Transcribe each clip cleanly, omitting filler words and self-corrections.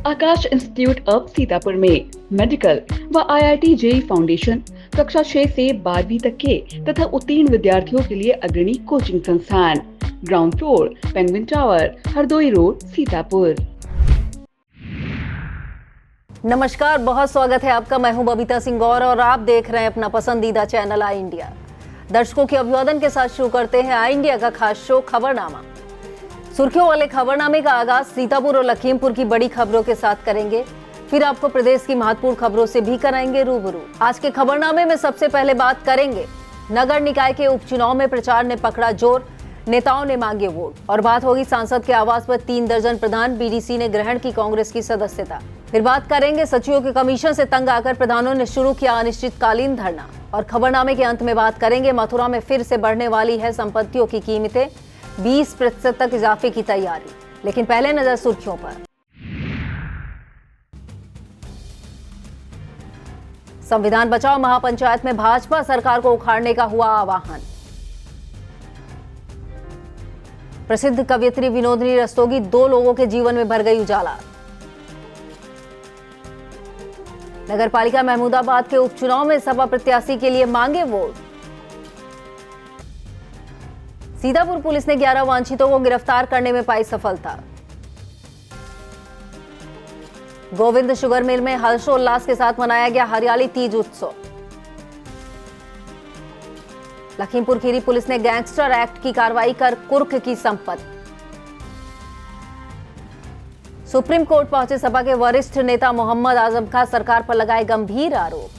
Akash institute of Sitapur में medical व IIT JEE foundation कक्षा 6 से 12वीं तक के तथा उत्तीर्ण विद्यार्थियों के लिए अग्रणी कोचिंग संस्थान। Ground floor, penguin tower, Hardoi road, Sitapur. नमस्कार, बहुत स्वागत है आपका। मैं हूं बबीता सिंह गौर और आप देख रहे हैं अपना पसंदीदा चैनल आई इंडिया। दर्शकों के अभिवादन के साथ शुरू करते हैं आई इंडिया का खास शो खबरनामा। सुर्खियों वाले खबरनामे का आगाज सीतापुर और लखीमपुर की बड़ी खबरों के साथ करेंगे, फिर आपको प्रदेश की महत्वपूर्ण खबरों से भी कराएंगे रूबरू। आज के खबरनामे में सबसे पहले बात करेंगे नगर निकाय के उपचुनाव में प्रचार ने पकड़ा जोर, नेताओं ने मांगे वोट। और बात होगी सांसद के आवास पर 3 दर्जन प्रधान, बीडीसी ने ग्रहण की कांग्रेस की सदस्यता। फिर बात करेंगे सचिवों के कमीशन से तंग आकर प्रधानों ने शुरू किया अनिश्चितकालीन धरना। और खबरनामे के अंत में बात करेंगे मथुरा में फिर से बढ़ने वाली है संपत्तियों की कीमतें, 20% तक इजाफे की तैयारी। लेकिन पहले नजर सुर्खियों पर। संविधान बचाओ महापंचायत में भाजपा सरकार को उखाड़ने का हुआ आह्वान। प्रसिद्ध कवयित्री विनोदिनी रस्तोगी 2 लोगों के जीवन में भर गई उजाला। नगरपालिका महमूदाबाद के उपचुनाव में सपा प्रत्याशी के लिए मांगे वोट। सीतापुर पुलिस ने 11 वांछितों को गिरफ्तार करने में पाई सफलता। गोविंद शुगर मिल में हर्षोल्लास के साथ मनाया गया हरियाली तीज उत्सव। लखीमपुर खीरी पुलिस ने गैंगस्टर एक्ट की कार्रवाई कर कुर्क की संपत्ति। सुप्रीम कोर्ट पहुंचे सपा के वरिष्ठ नेता मोहम्मद आजम खान, सरकार पर लगाए गंभीर आरोप।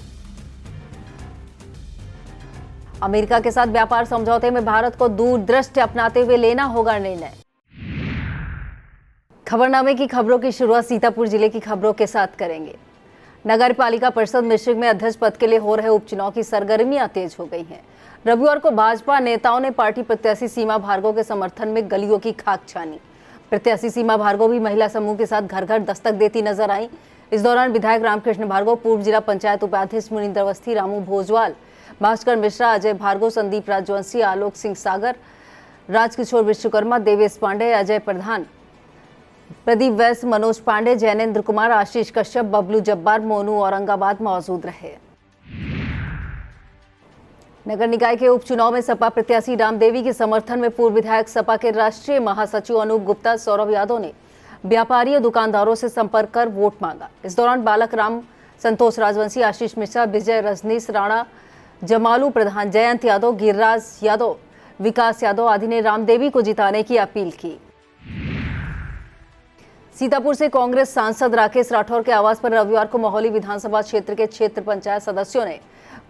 अमेरिका के साथ व्यापार समझौते में भारत को दूरदृष्टि अपनाते हुए लेना होगा निर्णय। खबरनामे की खबरों की शुरुआत सीतापुर जिले की खबरों के साथ करेंगे। नगर पालिका परिषद मिश्रिक में अध्यक्ष पद के लिए हो रहे उपचुनाव की सरगर्मियां तेज हो गई हैं। रविवार को भाजपा नेताओं ने पार्टी प्रत्याशी सीमा भार्गव के समर्थन में गलियों की खाक छानी। प्रत्याशी सीमा भार्गव भी महिला समूह के साथ घर घर दस्तक देती नजर आई। इस दौरान विधायक रामकृष्ण भार्गव, पूर्व जिला पंचायत उपाध्यक्ष मुनिंदर अवस्थी, रामू भोजवाल, भास्कर मिश्रा, अजय भार्गव, संदीप राजवंशी, आलोक सिंह सागर, राजकिशोर विश्वकर्मा, देवेश पांडे, अजय प्रधान, प्रदीप वैश्य, मनोज पांडे, जैनेन्द्र कुमार, आशीष कश्यप, बबलू जब्बार, मोनू औरंगाबाद मौजूद रहे। नगर निकाय के उपचुनाव में सपा प्रत्याशी रामदेवी के समर्थन में पूर्व विधायक सपा के राष्ट्रीय महासचिव अनूप गुप्ता, सौरभ यादव ने व्यापारियों दुकानदारों से संपर्क कर वोट मांगा। इस दौरान बालक राम, संतोष राजवंशी, आशीष मिश्रा, विजय रजनीश राणा, जमालू प्रधान, जयंत यादव, गिरिराज यादव, विकास यादव आदि ने रामदेवी को जिताने की अपील की। सीतापुर से कांग्रेस सांसद राकेश राठौर के आवास पर रविवार को मोहाली विधानसभा क्षेत्र के क्षेत्र पंचायत सदस्यों ने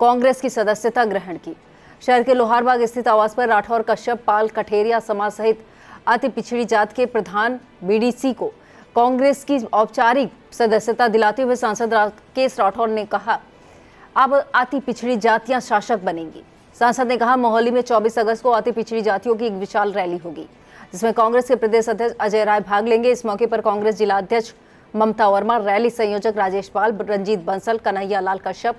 कांग्रेस की सदस्यता ग्रहण की। शहर के लोहारबाग स्थित आवास पर राठौर, कश्यप, पाल, कठेरिया समाज सहित अति पिछड़ी जात के प्रधान बीडीसी को कांग्रेस की औपचारिक सदस्यता दिलाते हुए सांसद राकेश राठौर ने कहा, अब अति पिछड़ी जातियां शासक बनेंगी। सांसद ने कहा, मोहाली में 24 अगस्त को अति पिछड़ी जातियों की एक विशाल रैली होगी, जिसमें कांग्रेस के प्रदेश अध्यक्ष अजय राय भाग लेंगे। इस मौके पर कांग्रेस जिला अध्यक्ष ममता वर्मा, रैली संयोजक राजेश पाल, रंजीत बंसल, कन्हैया लाल कश्यप,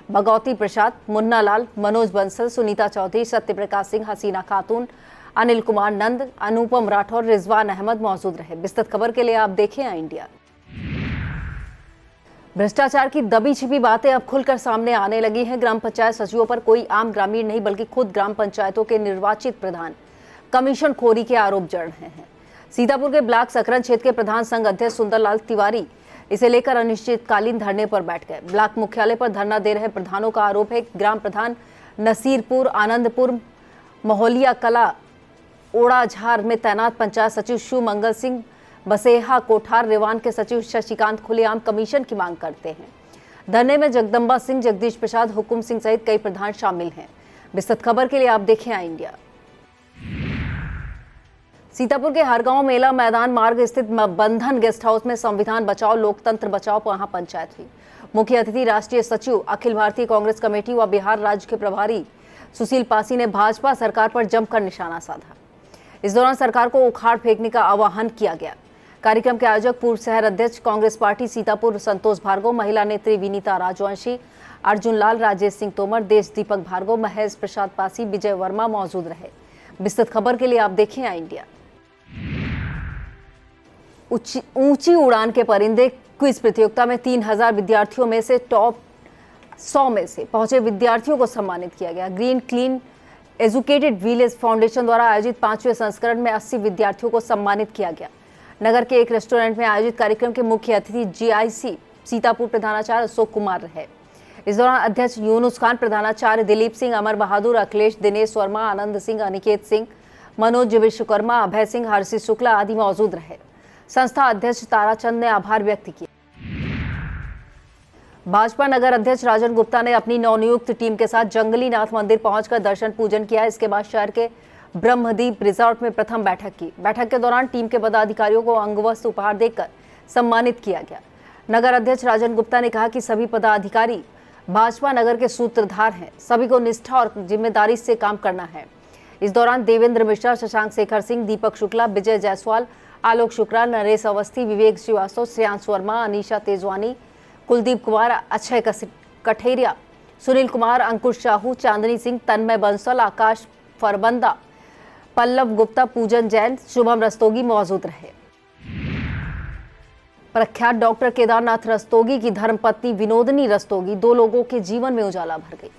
भगवती प्रसाद, मुन्ना लाल, मनोज बंसल, सुनीता चौधरी, सत्यप्रकाश सिंह, हसीना खातून, अनिल कुमार नंद, अनुपम राठौर, रिजवान अहमद मौजूद रहे। विस्तृत खबर के लिए आप देखें आई इंडिया। भ्रष्टाचार की दबी छिपी बातें अब खुलकर सामने आने लगी हैं। ग्राम पंचायत सचिवों पर कोई आम ग्रामीण नहीं बल्कि खुद ग्राम पंचायतों के निर्वाचित प्रधान कमीशन खोरी के आरोप जड़ रहे हैं। सीतापुर के ब्लॉक सकरन क्षेत्र के प्रधान संघ अध्यक्ष सुंदरलाल तिवारी इसे लेकर अनिश्चितकालीन धरने पर बैठ गए। ब्लॉक मुख्यालय पर धरना दे रहे प्रधानों का आरोप है कि ग्राम प्रधान नसीरपुर, आनंदपुर, महोलिया कला, ओड़ाझार में तैनात पंचायत सचिव शिव मंगल सिंह, बसेहा कोठार, रेवान के सचिव शशिकांत खुलेआम कमीशन की मांग करते हैं। धरने में जगदम्बा सिंह, जगदीश प्रसाद, हुकुम सिंह सहित कई प्रधान शामिल हैं। विस्तृत खबर के लिए आप देखें आई इंडिया। सीतापुर के हरगांव मेला मैदान मार्ग स्थित बंधन गेस्ट हाउस में संविधान बचाओ लोकतंत्र बचाओ महापंचायत हुई। मुख्य अतिथि राष्ट्रीय सचिव, अखिल भारतीय कांग्रेस कमेटी व बिहार राज्य के प्रभारी सुशील पासी ने भाजपा सरकार पर जमकर निशाना साधा। इस दौरान सरकार को उखाड़ फेंकने का आह्वान किया गया। कार्यक्रम के आयोजक पूर्व शहर अध्यक्ष कांग्रेस पार्टी सीतापुर संतोष भार्गव, महिला नेत्री विनीता राजवंशी, अर्जुन लाल, राजेश सिंह तोमर, देश दीपक भार्गव, महेश प्रसाद पासी, विजय वर्मा मौजूद रहे। विस्तृत खबर के लिए आप देखें आई इंडिया। ऊंची उड़ान के परिंदे क्विज प्रतियोगिता में 3000 विद्यार्थियों में से टॉप 100 में से पहुंचे विद्यार्थियों को सम्मानित किया गया। Green clean educated village foundation द्वारा आयोजित 5वें संस्करण में 80 विद्यार्थियों को सम्मानित किया गया। नगर के एक रेस्टोरेंट में आयोजित कार्यक्रम के मुख्य अतिथि जीआईसी सीतापुर प्रधानाचार्य अशोक कुमार रहे। इस दौरान अध्यक्ष यूनुस खान, प्रधानाचार्य दिलीप सिंह, अमर बहादुर, अखिलेश, दिनेश वर्मा, आनंद सिंह, अनिकेत सिंह, मनोज विश्वकर्मा, अभय सिंह, हर्षित शुक्ला आदि मौजूद रहे। संस्था अध्यक्ष ताराचंद ने आभार व्यक्त किया। भाजपा नगर अध्यक्ष राजन गुप्ता ने अपनी नवनियुक्त टीम के साथ जंगली नाथ मंदिर पहुंचकर दर्शन पूजन किया। इसके बाद शहर के ब्रह्मदीप रिजॉर्ट में प्रथम बैठक की। बैठक के दौरान टीम के पदाधिकारियों को अंगवस्त्र उपहार देकर सम्मानित किया गया। नगर अध्यक्ष राजन गुप्ता ने कहा कि सभी पदाधिकारी भाजपा नगर के सूत्रधार हैं, सभी को निष्ठा और जिम्मेदारी से काम करना है। इस दौरान देवेंद्र मिश्रा, शशांक शेखर सिंह, दीपक शुक्ला, विजय जायसवाल, आलोक शुक्ला, नरेश अवस्थी, विवेक श्रीवास्तव, श्रेयांश वर्मा, अनीशा तेजवानी, कुलदीप कुमार, अक्षय कठेरिया, सुनील कुमार, अंकुश साहू, चांदनी सिंह, तन्मय बंसल, आकाश फरबंदा, पल्लव गुप्ता, पूजन जैन, शुभम रस्तोगी मौजूद रहे। प्रख्यात डॉक्टर केदारनाथ रस्तोगी की धर्मपत्नी विनोदिनी रस्तोगी 2 लोगों के जीवन में उजाला भर गई।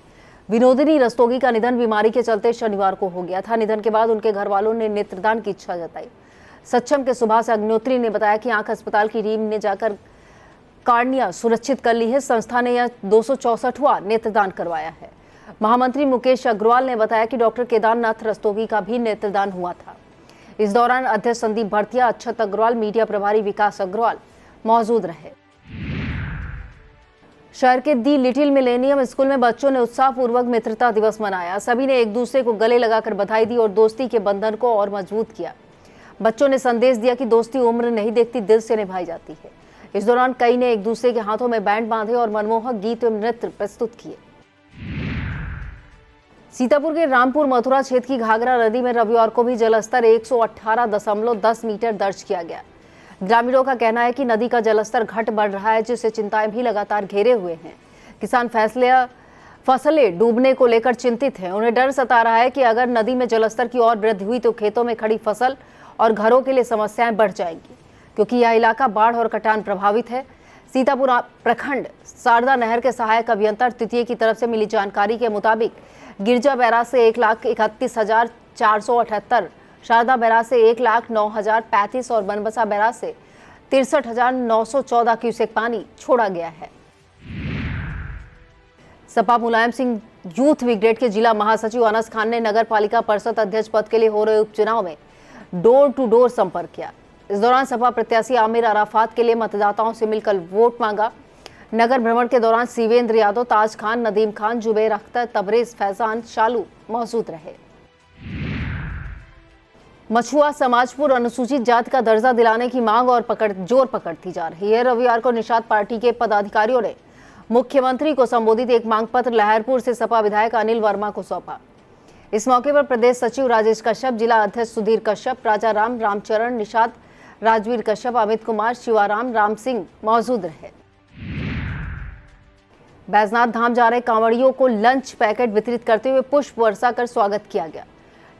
विनोदिनी रस्तोगी का निधन बीमारी के चलते शनिवार को हो गया था। निधन के बाद उनके घर वालों ने नेत्रदान की इच्छा जताई। सक्षम के सुभाष अग्निहोत्री ने बताया कि आंख अस्पताल की टीम ने जाकर कार्निया सुरक्षित कर ली है। संस्था ने यह 264वां नेत्रदान करवाया है। महामंत्री मुकेश अग्रवाल ने बताया कि डॉक्टर केदारनाथ रस्तोगी का भी नेत्रदान हुआ था। इस दौरान अध्यक्ष संदीप भरतिया, अक्षत अग्रवाल, मीडिया प्रभारी विकास अग्रवाल मौजूद रहे। शहर के दी लिटिल मिलेनियम स्कूल में बच्चों ने उत्साहपूर्वक मित्रता दिवस मनाया। सभी ने एक दूसरे को गले लगाकर बधाई दी और दोस्ती के बंधन को और मजबूत किया। बच्चों ने संदेश दिया कि दोस्ती उम्र नहीं देखती, दिल से निभाई जाती है। इस दौरान कई ने एक दूसरे के हाथों में बैंड बांधे और मनमोहक गीत एवं नृत्य प्रस्तुत किए। सीतापुर के रामपुर मथुरा क्षेत्र की घाघरा नदी में रविवार को भी जलस्तर 118.10 मीटर दर्ज किया गया। ग्रामीणों का कहना है कि नदी का जलस्तर घट बढ़ रहा है, जिससे चिंताएं भी लगातार घेरे हुए हैं। किसान फसलें डूबने को लेकर चिंतित हैं। उन्हें डर सता रहा है कि अगर नदी में जलस्तर की और वृद्धि हुई तो खेतों में खड़ी फसल और घरों के लिए समस्याएं बढ़ जाएंगी, क्योंकि यह इलाका बाढ़ और कटान प्रभावित है। सीतापुर प्रखंड शारदा नहर के सहायक अभियंता तृतीय की तरफ से मिली जानकारी के मुताबिक गिरजा बैराज से 1,31,478, शारदा बैराज से 1,09,035 और बनबसा बैराज से 63,914 क्यूसेक पानी छोड़ा गया है। सपा मुलायम सिंह यूथ ब्रिगेड के जिला महासचिव अनस खान ने नगर पालिका परिषद अध्यक्ष पद के लिए हो रहे उपचुनाव में डोर टू डोर संपर्क किया। इस दौरान सपा प्रत्याशी आमिर अराफात के लिए मतदाताओं से मिलकर वोट मांगा। नगर भ्रमण के दौरान शिवेंद्र यादव, ताज खान, नदीम खान, जुबैर अख्तर, तबरेज, फैजान, शालू मौजूद रहे। मछुआ समाजपुर अनुसूचित जाति का दर्जा दिलाने की मांग और जोर पकड़ती जा रही है। रविवार को निषाद पार्टी के पदाधिकारियों ने मुख्यमंत्री को संबोधित एक मांग पत्र लहरपुर से सपा विधायक अनिल वर्मा को सौंपा। इस मौके पर प्रदेश सचिव राजेश कश्यप, जिला अध्यक्ष सुधीर कश्यप, राजाराम, रामचरण, निषाद, राजवीर कश्यप, अमित कुमार, शिवाराम, राम सिंह मौजूद रहे। बैजनाथ धाम जा रहे कांवड़ियों को लंच पैकेट वितरित करते हुए पुष्प वर्षा कर स्वागत किया गया।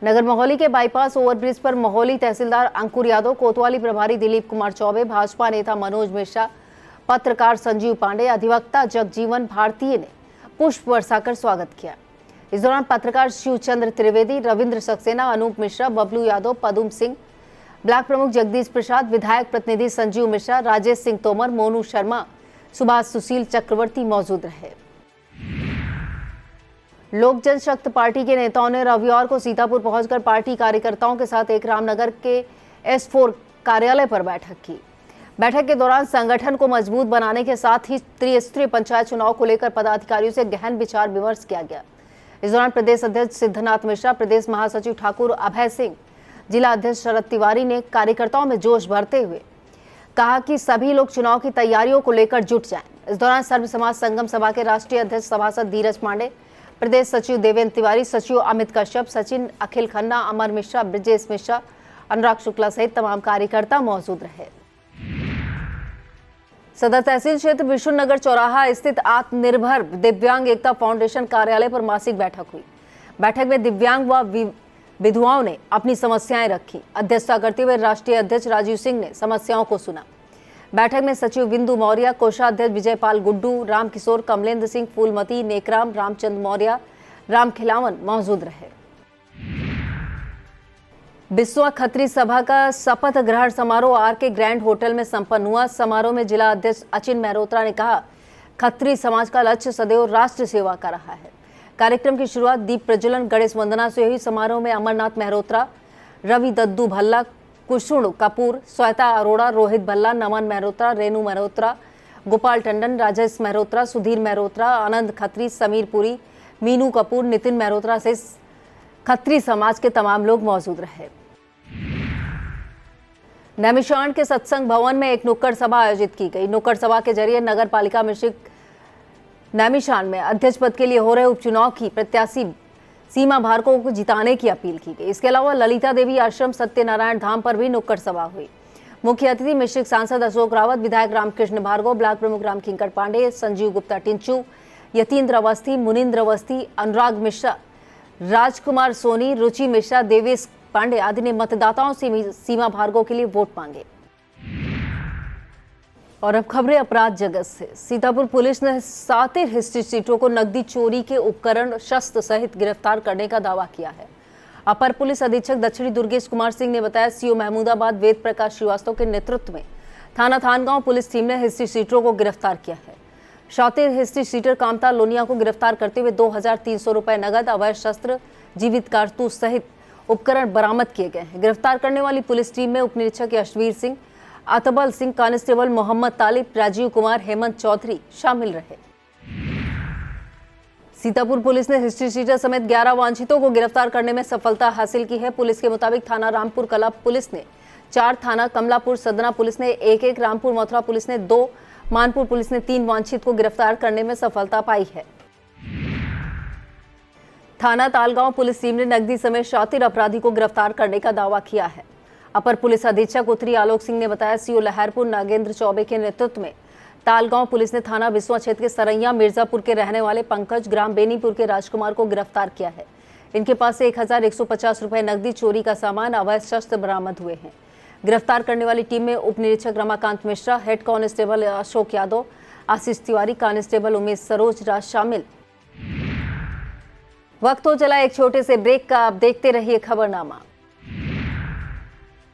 नगर मोहाली के बाईपास ओवरब्रिज पर मोहाली तहसीलदार अंकुर यादव, कोतवाली प्रभारी दिलीप कुमार चौबे, भाजपा नेता मनोज मिश्रा, पत्रकार संजीव पांडे, अधिवक्ता जगजीवन भारतीय ने पुष्प वर्षा कर स्वागत किया। इस दौरान पत्रकार शिवचंद्र त्रिवेदी, रविंद्र सक्सेना, अनूप मिश्रा, बबलू यादव, पदुम सिंह, ब्लॉक प्रमुख जगदीश प्रसाद, विधायक प्रतिनिधि संजीव मिश्रा, राजेश सिंह तोमर, मोनू शर्मा, सुभाष सुशील चक्रवर्ती मौजूद रहे। लोक जनशक्ति पार्टी के नेताओं ने रविवार को सीतापुर पहुंचकर पार्टी कार्यकर्ताओं के साथ एक रामनगर के S4 कार्यालय पर बैठक की। बैठक के दौरान संगठन को मजबूत बनाने के साथ ही त्रिस्तरीय पंचायत चुनाव को लेकर पदाधिकारियों से गहन विचार विमर्श किया गया। इस दौरान प्रदेश अध्यक्ष सिद्धनाथ मिश्रा, प्रदेश महासचिव ठाकुर अभय सिंह, जिला अध्यक्ष शरद तिवारी ने कार्यकर्ताओं में जोश भरते हुए कहा कि सभी लोग चुनाव की तैयारियों को लेकर जुट जाएं। इस दौरान सर्व समाज संगम सभा के राष्ट्रीय अध्यक्ष सभासद धीरज पांडे, प्रदेश सचिव देवेंद्र तिवारी, सचिव अमित कश्यप, सचिन, अखिल खन्ना, अमर मिश्रा, ब्रजेश मिश्रा, अनुराग शुक्ला सहित तमाम कार्यकर्ता मौजूद रहे। सदर तहसील क्षेत्र विष्णुनगर चौराहा स्थित आत्मनिर्भर दिव्यांग एकता फाउंडेशन कार्यालय पर मासिक बैठक हुई। बैठक में दिव्यांग व विधवाओं ने अपनी समस्याएं रखी। अध्यक्षता करते हुए राष्ट्रीय अध्यक्ष राजीव सिंह ने समस्याओं को सुना। बैठक में सचिव बिंदु मौर्य, कोषाध्यक्ष विजयपाल गुड्डू, रामकिशोर, कमलेंद्र सिंह, फूलमती, नेकराम, रामचंद्र मौर्य, राम खिलावन मौजूद रहे। बिस्वा खत्री सभा का शपथ ग्रहण समारोह आरके ग्रैंड होटल में संपन्न हुआ। समारोह में जिला अध्यक्ष अचिन मेहरोत्रा ने कहा, खत्री समाज का लक्ष्य सदैव राष्ट्र सेवा का रहा है। कार्यक्रम की शुरुआत दीप प्रज्वलन, गणेश वंदना से हुई। समारोह में अमरनाथ मेहरोत्रा, रवि दद्दू भल्ला, कुशुण कपूर, श्वेता अरोड़ा, रोहित भल्ला, नमन मेहरोत्रा, रेणु मेहरोत्रा, गोपाल टंडन, राजेश मेहरोत्रा, सुधीर मेहरोत्रा, आनंद खत्री, समीर पुरी, मीनू कपूर, नितिन मेहरोत्रा से खत्री समाज के तमाम लोग मौजूद रहे। नैमिषारण्य के सत्संग भवन में एक नुक्कड़ सभा आयोजित की गई। नुक्कड़ सभा के जरिए नगर पालिका मिश्रिक नैमिषारण्य में अध्यक्ष पद के लिए हो रहे उपचुनाव की प्रत्याशी सीमा भार्गव को जिताने की अपील की गई। इसके अलावा ललिता देवी आश्रम सत्यनारायण धाम पर भी नुक्कड़ सभा हुई। मुख्य अतिथि मिश्रिक सांसद अशोक रावत, विधायक रामकृष्ण भार्गव, ब्लॉक प्रमुख रामकिंकर पांडे, संजीव गुप्ता टिंचू, यतीन्द्र अवस्थी, मुनिंद्र अवस्थी, अनुराग मिश्रा, राजकुमार सोनी, रुचि मिश्रा, देवेश पांडे आदि ने मतदाताओं से सीमा भार्गव के लिए वोट मांगे। और अब खबरें अपराध जगत से। सीतापुर पुलिस ने 7 हिस्ट्री सीटरों को नकदी चोरी के उपकरण, शस्त्र सहित गिरफ्तार करने का दावा किया है। अपर पुलिस अधीक्षक दक्षिणी दुर्गेश कुमार सिंह ने बताया, सीओ महमूदाबाद वेद प्रकाश श्रीवास्तव के नेतृत्व में थाना थानगांव पुलिस टीम ने हिस्ट्री सीटरों को गिरफ्तार किया है। 7 हिस्ट्री सीटर कामता लोनिया को गिरफ्तार करते हुए 2300 रुपए नगद, अवैध शस्त्र, जीवित कारतूस सहित उपकरण बरामद किए गए हैं। गिरफ्तार करने वाली पुलिस टीम में उप निरीक्षक यशवीर सिंह, अतबल सिंह, कांस्टेबल मोहम्मद तालिब, राजीव कुमार, हेमंत चौधरी शामिल रहे। सीतापुर पुलिस ने हिस्ट्री सीटर समेत 11 वांछितों को गिरफ्तार करने में सफलता हासिल की है। पुलिस के मुताबिक थाना रामपुर कला पुलिस ने 4, थाना कमलापुर सदना पुलिस ने 1, रामपुर मथुरा पुलिस ने 2, मानपुर पुलिस ने 3 वांछित को गिरफ्तार करने में सफलता पाई है। थाना तालगांव पुलिस टीम ने नकदी समेत 34 अपराधी को गिरफ्तार करने का दावा किया है। अपर पुलिस अधीक्षक उत्तरी आलोक सिंह ने बताया, सीओ लहरपुर नागेंद्र चौबे के नेतृत्व में तालगांव पुलिस ने थाना बिस्वा क्षेत्र के सरैया मिर्जापुर के रहने वाले पंकज, ग्राम बेनीपुर के राजकुमार को गिरफ्तार किया है। इनके पास से 1150 रुपए नकदी, चोरी का सामान, अवैध शस्त्र बरामद हुए हैं। गिरफ्तार करने वाली टीम में उप निरीक्षक रमाकांत मिश्रा, हेड कांस्टेबल अशोक यादव, आशीष तिवारी, कांस्टेबल उमेश सरोज राज शामिल। वक्त हो चला एक छोटे से ब्रेक का, आप देखते रहिए खबरनामा।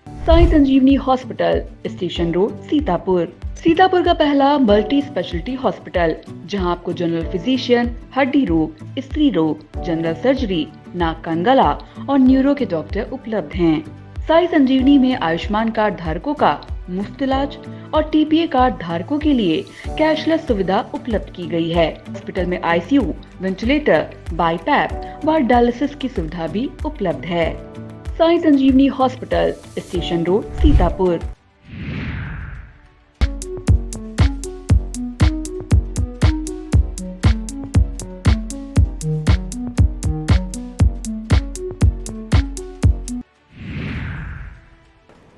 Sai Sanjeevani hospital, station road, Sitapur. Sitapur का पहला मल्टी स्पेशलिटी हॉस्पिटल, जहां आपको जनरल फिजिशियन, हड्डी रोग, स्त्री रोग, जनरल सर्जरी, नाक कान गला और न्यूरो के डॉक्टर उपलब्ध हैं। साई संजीवनी में आयुष्मान कार्ड धारकों का मुफ्त इलाज और टीपीए कार्ड धारकों के लिए कैशलेस सुविधा उपलब्ध की गई है। हॉस्पिटल में आईसीयू, वेंटिलेटर, बाईपैप व डायलिसिस की सुविधा भी उपलब्ध है। Sai Sanjeevani hospital, station road, Sitapur.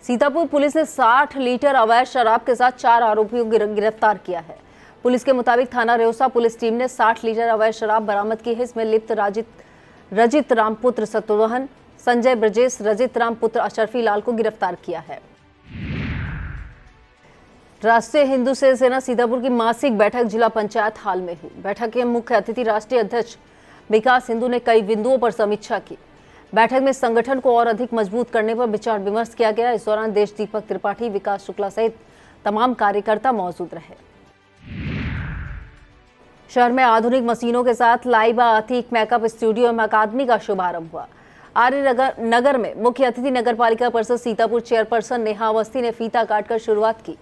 Sitapur police ने 60 लीटर अवैध शराब के साथ 4 आरोपियों को गिरफ्तार किया है। पुलिस के मुताबिक थाना रेउसा पुलिस टीम ने 60 लीटर अवैध शराब बरामद की है। इसमें लिप्त रजित रामपुत्र शत्रुघ्न, संजय ब्रजेश, रजित राम पुत्र अशरफी लाल को गिरफ्तार किया है। राष्ट्रीय हिंदू सेना सीतापुर की मासिक बैठक जिला पंचायत हाल में हुई। बैठक के मुख्य अतिथि राष्ट्रीय अध्यक्ष विकास हिंदू ने कई बिंदुओं पर समीक्षा की। बैठक में संगठन को और अधिक मजबूत करने पर विचार विमर्श किया गया। इस दौरान देश दीपक त्रिपाठी, विकास शुक्ला सहित तमाम कार्यकर्ता मौजूद रहे। शहर में आधुनिक मशीनों के साथ लाइबा अतीक मेकअप स्टूडियो एवं अकादमी का शुभारंभ हुआ। आर्य नगर में मुख्य अतिथि नगर पालिका परिषद सीतापुर चेयरपर्सन नेहा अवस्थी ने फीता काटकर शुरुआत की।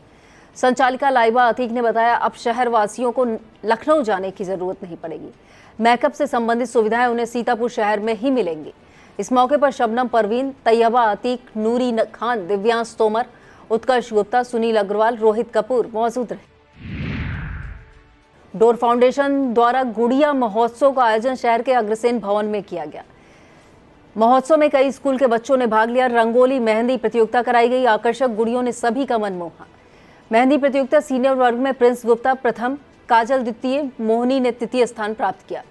संचालिका लाइबा अतीक ने बताया, अब शहर वासियों को लखनऊ जाने की जरूरत नहीं पड़ेगी। मेकअप से संबंधित सुविधाएं उन्हें सीतापुर शहर में ही मिलेंगी। इस मौके पर शबनम परवीन, तैयबा अतीक, नूरी खान, दिव्यांश तोमर, उत्कर्ष गुप्ता, सुनील अग्रवाल, रोहित कपूर मौजूद रहे। डोर फाउंडेशन द्वारा गुड़िया महोत्सव का आयोजन शहर के अग्रसेन भवन में किया गया। महोत्सव में कई स्कूल के बच्चों ने भाग लिया। रंगोली मेहंदी प्रतियोगिता कराई गई। आकर्षक गुड़ियों ने सभी का मन मोहा। मेहंदी प्रतियोगिता सीनियर वर्ग में प्रिंस गुप्ता प्रथम, काजल द्वितीय, मोहनी ने तृतीय स्थान प्राप्त किया।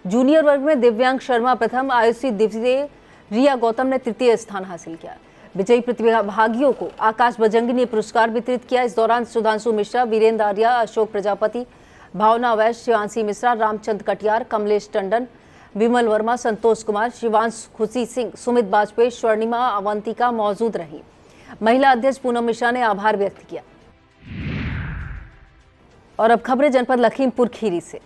जूनियर वर्ग में दिव्यांग शर्मा प्रथम, आयुषी द्वितीय, रिया गौतम ने तृतीय स्थान हासिल किया। विजयी प्रतिभागियों को आकाश बजंगी ने पुरस्कार वितरित किया। इस दौरान सुधांशु मिश्रा, वीरेंद्र आर्या, अशोक प्रजापति, भावना वैश्य, शिवांशी मिश्रा, रामचंद्र कटियार, कमलेश टंडन, विमल वर्मा, संतोष कुमार, शिवांश खुशी सिंह, सुमित बाजपेयी, स्वर्णिमा अवंतिका मौजूद रही। महिला अध्यक्ष पूनम मिश्रा ने आभार व्यक्त किया। और अब खबरें जनपद लखीमपुर खीरी से।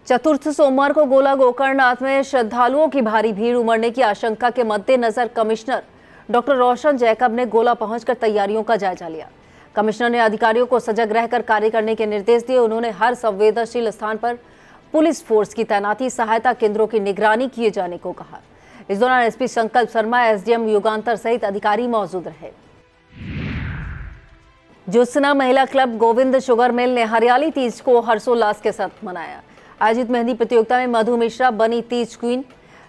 चतुर्थ सोमवार को गोला गोकर्णनाथ में श्रद्धालुओं की भारी भीड़ उमड़ने की आशंका के मद्देनजर कमिश्नर डॉक्टर रोशन जैकब ने गोला पहुंचकर तैयारियों का जायजा लिया। कमिश्नर ने अधिकारियों को सजग रहकर कार्य करने के निर्देश दिए। उन्होंने हर संवेदनशील स्थान पर पुलिस फोर्स की तैनाती, सहायता केंद्रों की निगरानी किए जाने को कहा। इस दौरान एसपी संकल्प शर्मा, एसडीएम युगांतर सहित अधिकारी मौजूद रहे। ज्योत्सना महिला क्लब गोविंद शुगर मिल ने हरियाली तीज को हर्षोल्लास के साथ मनाया। आयोजित मेहंदी प्रतियोगिता में मधु मिश्रा बनी तीज क्वीन,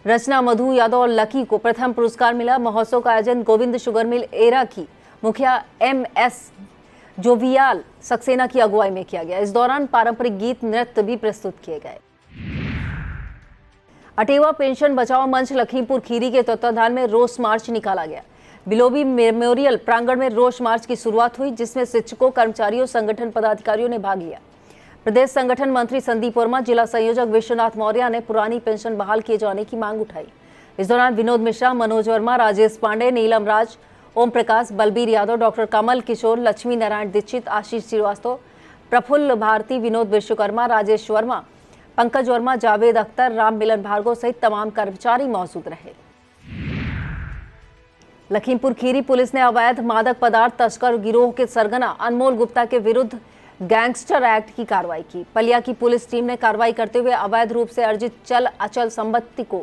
रचना मधु यादव और लकी को प्रथम पुरस्कार मिला। महोत्सव का आयोजन गोविंद शुगर मिल एरा की मुखिया MS जोवियाल सक्सेना की अगुवाई में किया गया। इस दौरान पारंपरिक गीत नृत्य भी प्रस्तुत किए गए। अटेवा पेंशन बचाओ मंच लखीमपुर खीरी के तत्वाधान में रोष मार्च निकाला गया। बिलोबी मेमोरियल प्रांगण में रोष मार्च की शुरुआत हुई, जिसमें शिक्षकों, कर्मचारियों, संगठन पदाधिकारियों ने भाग लिया। प्रदेश संगठन मंत्री संदीप वर्मा, जिला संयोजक विश्वनाथ मौर्य ने पुरानी पेंशन बहाल किए जाने की मांग उठाई। इस दौरान विनोद मिश्रा, मनोज वर्मा, राजेश पांडे, नीलम राज, ओम प्रकाश, बलबीर यादव, डॉक्टर कमल किशोर, लक्ष्मी नारायण दीक्षित, आशीष श्रीवास्तव, प्रफुल्ल भारती, विनोद विश्वकर्मा, राजेश वर्मा, पंकज वर्मा, जावेद अख्तर, राम मिलन भार्गव सहित तमाम कर्मचारी मौजूद रहे। लखीमपुर खीरी पुलिस ने अवैध मादक पदार्थ तस्कर गिरोह के सरगना अनमोल गुप्ता के विरुद्ध गैंगस्टर एक्ट की कार्रवाई की। पलिया की पुलिस टीम ने कार्रवाई करते हुए अवैध रूप से अर्जित चल अचल संपत्ति को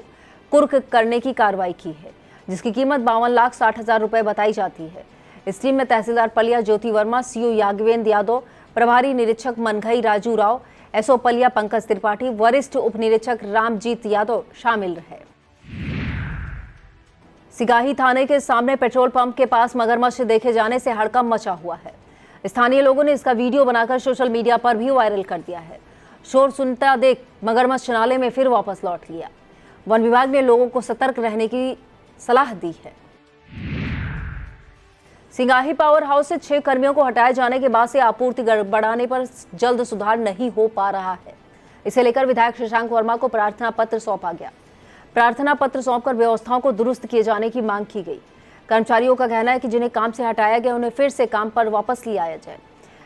कुर्क करने की कार्रवाई की है, जिसकी कीमत 52,60,000 रुपए बताई जाती है। इस टीम में तहसीलदार पलिया ज्योति वर्मा, सीओ याज्ञवेंद्र यादव, प्रभारी निरीक्षक मनघई राजू राव, एसओ पलिया पंकज त्रिपाठी, वरिष्ठ उप निरीक्षक रामजीत यादव शामिल रहे। सिगाही थाने के सामने पेट्रोल पंप के पास मगरमच्छ देखे जाने से हड़कंप मचा हुआ है। स्थानीय लोगों ने इसका वीडियो बनाकर सोशल मीडिया पर भी वायरल कर दिया है। शोर सुनता देख मगरमच्छ नाले में फिर वापस लौट लिया। वन विभाग ने लोगों को सतर्क रहने की सलाह दी है। सिंगाही पावर हाउस से 6 कर्मियों को हटाए जाने के बाद से आपूर्ति गड़बड़ाने पर जल्द सुधार नहीं हो पा रहा है। इसे लेकर विधायक शशांक वर्मा को प्रार्थना पत्र सौंपा गया। प्रार्थना पत्र सौंपकर व्यवस्थाओं को दुरुस्त किए जाने की मांग की गई। कर्मचारियों का कहना है कि जिन्हें काम से हटाया गया उन्हें फिर से काम पर वापस लिया जाए,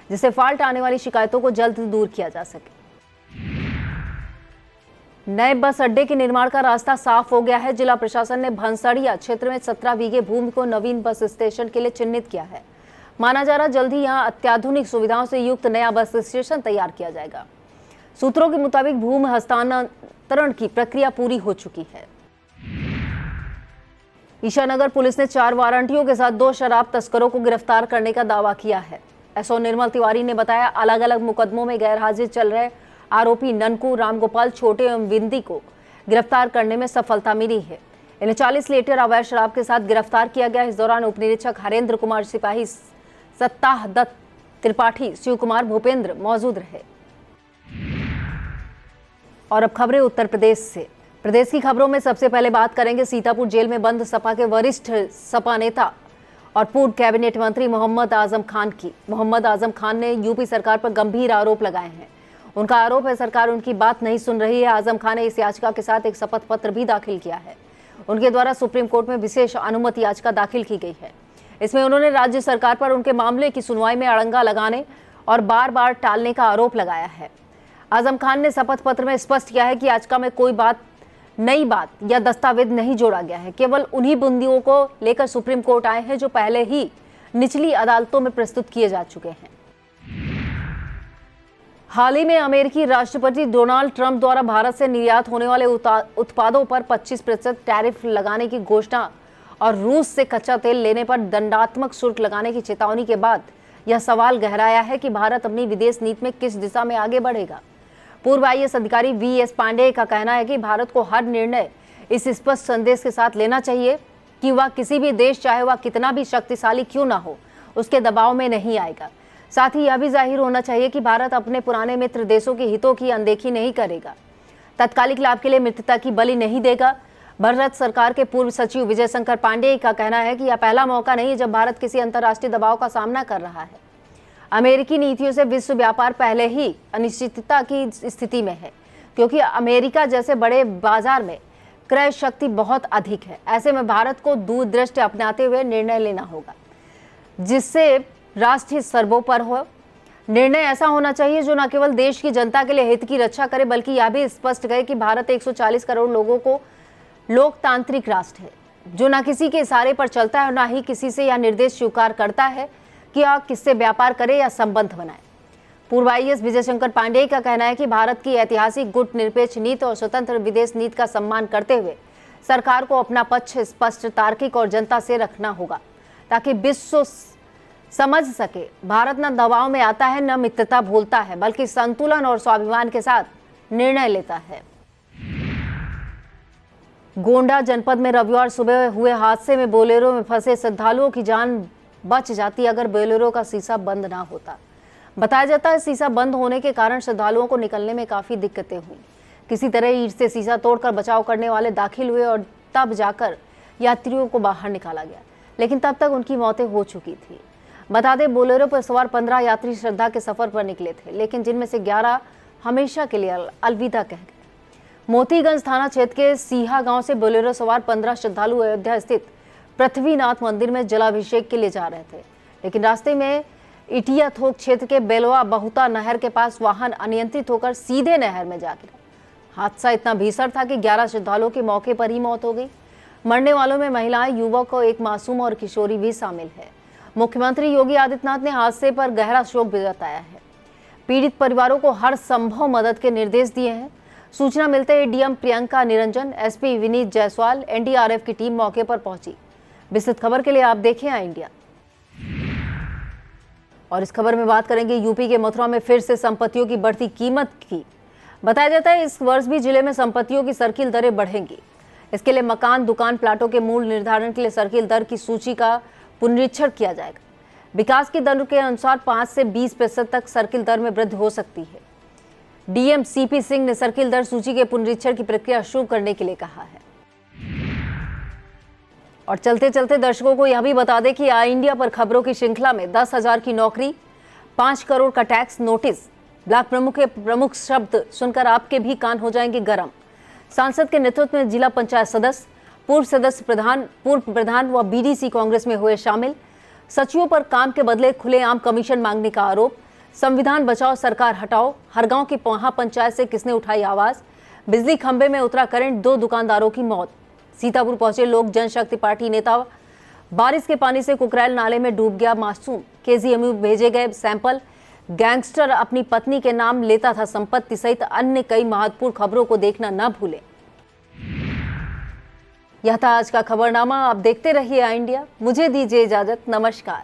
जिससे फॉल्ट आने वाली शिकायतों को जल्द दूर किया जा सके। नए बस अड्डे के निर्माण का रास्ता साफ हो गया है। जिला प्रशासन ने भंसड़िया क्षेत्र में 17 बीघे भूमि को नवीन बस स्टेशन के लिए चिन्हित किया है। माना जा रहा जल्द ही यहां अत्याधुनिक सुविधाओं से युक्त नया बस स्टेशन तैयार किया जाएगा। सूत्रों के मुताबिक भूमि हस्तांतरण की प्रक्रिया पूरी हो चुकी है। ईशानगर पुलिस ने 4 वारंटियों के साथ 2 शराब तस्करों को गिरफ्तार करने का दावा किया है। एसओ निर्मल तिवारी ने बताया, अलग अलग मुकदमों में गैरहाजिर चल रहे आरोपी ननकू, रामगोपाल, छोटे एवं विंदी को गिरफ्तार करने में सफलता मिली है। इन्हें 40 लीटर अवैध शराब के साथ गिरफ्तार किया गया। इस दौरान उप निरीक्षक हरेंद्र कुमार सिपाही, सत्ताह दत्त त्रिपाठी, शिव कुमार भूपेंद्र मौजूद रहे। और अब खबरें उत्तर प्रदेश से। प्रदेश की खबरों में सबसे पहले बात करेंगे सीतापुर जेल में बंद सपा के वरिष्ठ सपा नेता और पूर्व कैबिनेट मंत्री मोहम्मद आजम खान की। मोहम्मद आजम खान ने यूपी सरकार पर गंभीर आरोप लगाए हैं। उनका आरोप है सरकार उनकी बात नहीं सुन रही है। आजम खान ने इस याचिका के साथ एक शपथ पत्र भी दाखिल किया है। उनके द्वारा सुप्रीम कोर्ट में विशेष अनुमति याचिका दाखिल की गई है। इसमें उन्होंने राज्य सरकार पर उनके मामले की सुनवाई में अड़ंगा लगाने और बार बार टालने का आरोप लगाया है। आजम खान ने शपथ पत्र में स्पष्ट किया है कि याचिका में कोई नई बात या दस्तावेज नहीं जोड़ा गया है। केवल उन्हीं बिंदुओं को लेकर सुप्रीम कोर्ट आए हैं जो पहले ही निचली अदालतों में प्रस्तुत किए जा चुके हैं। हाल ही में अमेरिकी राष्ट्रपति डोनाल्ड ट्रंप द्वारा भारत से निर्यात होने वाले उत्पादों पर 25% टैरिफ लगाने की घोषणा और रूस से कच्चा तेल लेने पर दंडात्मक शुल्क लगाने की चेतावनी के बाद यह सवाल गहराया है कि भारत अपनी विदेश नीति में किस दिशा में आगे बढ़ेगा। पूर्व IAS अधिकारी VS पांडेय का कहना है कि भारत को हर निर्णय इस स्पष्ट संदेश के साथ लेना चाहिए कि वह किसी भी देश, चाहे वह कितना भी शक्तिशाली क्यों ना हो, उसके दबाव में नहीं आएगा। साथ ही यह भी जाहिर होना चाहिए कि भारत अपने पुराने मित्र देशों के हितों की अनदेखी नहीं करेगा, तत्कालिक लाभ के लिए मित्रता की बलि नहीं देगा। भारत सरकार के पूर्व सचिव विजय शंकर पांडेय का कहना है कि यह पहला मौका नहीं है जब भारत किसी अंतर्राष्ट्रीय दबाव का सामना कर रहा है। अमेरिकी नीतियों से विश्व व्यापार पहले ही अनिश्चितता की स्थिति में है, क्योंकि अमेरिका जैसे बड़े बाजार में क्रय शक्ति बहुत अधिक है। ऐसे में भारत को दूरदृष्टि अपनाते हुए निर्णय लेना होगा जिससे राष्ट्र सर्वोपरि हो। निर्णय ऐसा होना चाहिए जो न केवल देश की जनता के लिए हित की रक्षा करे, बल्कि यह भी स्पष्ट करे कि भारत 140 करोड़ लोगों को लोकतांत्रिक राष्ट्र है जो न किसी के इशारे पर चलता है और न ही किसी से यह निर्देश स्वीकार करता है कि यह किससे व्यापार करे या संबंध बनाए। पूर्व आईएएस विजय शंकर पांडेय का कहना है कि भारत की ऐतिहासिक गुटनिरपेक्ष नीति और स्वतंत्र विदेश नीति का सम्मान करते हुए सरकार को अपना पक्ष स्पष्ट, तार्किक और जनता से रखना होगा ताकि विश्व समझ सके भारत न दबाव में आता है, न मित्रता भूलता है, बल्कि संतुलन और स्वाभिमान के साथ निर्णय लेता है। गोंडा जनपद में रविवार सुबह हुए हादसे में बोलेरो में फंसे श्रद्धालुओं की जान बच जाती अगर बोलेरो का शीशा बंद ना होता। बताया जाता है शीशा बंद होने के कारण श्रद्धालुओं को निकलने में काफी दिक्कतें हुई। किसी तरह ईंट से शीशा तोड़कर बचाव करने वाले दाखिल हुए और तब जाकर यात्रियों को बाहर निकाला गया, लेकिन तब तक उनकी मौतें हो चुकी थी। बता दें, बोलेरो पर सवार 15 यात्री श्रद्धा के सफर पर निकले थे, लेकिन जिनमें से 11 हमेशा के लिए अलविदा कह गए। मोतीगंज थाना क्षेत्र के सीहा गांव से बोलेरो सवार 15 श्रद्धालु अयोध्या स्थित पृथ्वीनाथ मंदिर में जलाभिषेक के लिए जा रहे थे, लेकिन रास्ते में इटिया थोक क्षेत्र के बेलवा बहुता नहर के पास वाहन अनियंत्रित होकर सीधे नहर में जा गिरा। हादसा इतना भीषण था कि 11 श्रद्धालुओं की मौके पर ही मौत हो गई। मरने वालों में महिलाएं, युवक और एक मासूम और किशोरी भी शामिल है। मुख्यमंत्री योगी आदित्यनाथ ने हादसे पर गहरा शोक जताया है। पीड़ित परिवारों को हर संभव मदद के निर्देश दिए हैं। सूचना मिलते ही DM Priyanka Niranjan, SP Vineet Jaiswal, NDRF की टीम मौके पर पहुंची। विस्तृत खबर के लिए आप देखें आई इंडिया। और इस खबर में बात करेंगे यूपी के मथुरा में फिर से संपत्तियों की बढ़ती कीमत की। बताया जाता है इस वर्ष भी जिले में संपत्तियों की सर्किल दरें बढ़ेंगी। इसके लिए मकान, दुकान, प्लाटों के मूल्य निर्धारण के लिए सर्किल दर की सूची का पुनरीक्षण किया जाएगा। विकास की दर के अनुसार 5 से 20% तक सर्किल दर में वृद्धि हो सकती है। डीएम सीपी सिंह ने सर्किल दर सूची के पुनरीक्षण की प्रक्रिया शुरू करने के लिए कहा है। और चलते चलते दर्शकों को यह भी बता दें कि आई इंडिया पर खबरों की श्रृंखला में 10,000 की नौकरी, 5 करोड़ का टैक्स नोटिस, ब्लॉक प्रमुख के प्रमुख शब्द सुनकर आपके भी कान हो जाएंगे गर्म। सांसद के नेतृत्व में जिला पंचायत सदस्य, पूर्व प्रधान व बीडीसी कांग्रेस में हुए शामिल। सचिवों पर काम के बदले खुलेआम कमीशन मांगने का आरोप। संविधान बचाओ सरकार हटाओ, हर गांव की महापंचायत से किसने उठाई आवाज। बिजली खंभे में उतरा करंट, 2 दुकानदारों की मौत। सीतापुर पहुंचे लोक जनशक्ति पार्टी नेता, बारिश के पानी से कुकरैल नाले में डूब गया मासूम। केजीएमयू भेजे गए सैंपल। गैंगस्टर अपनी पत्नी के नाम लेता था संपत्ति सहित अन्य कई महत्वपूर्ण खबरों को देखना न भूलें। यह था आज का खबरनामा। आप देखते रहिए आई इंडिया। मुझे दीजिए इजाजत। नमस्कार।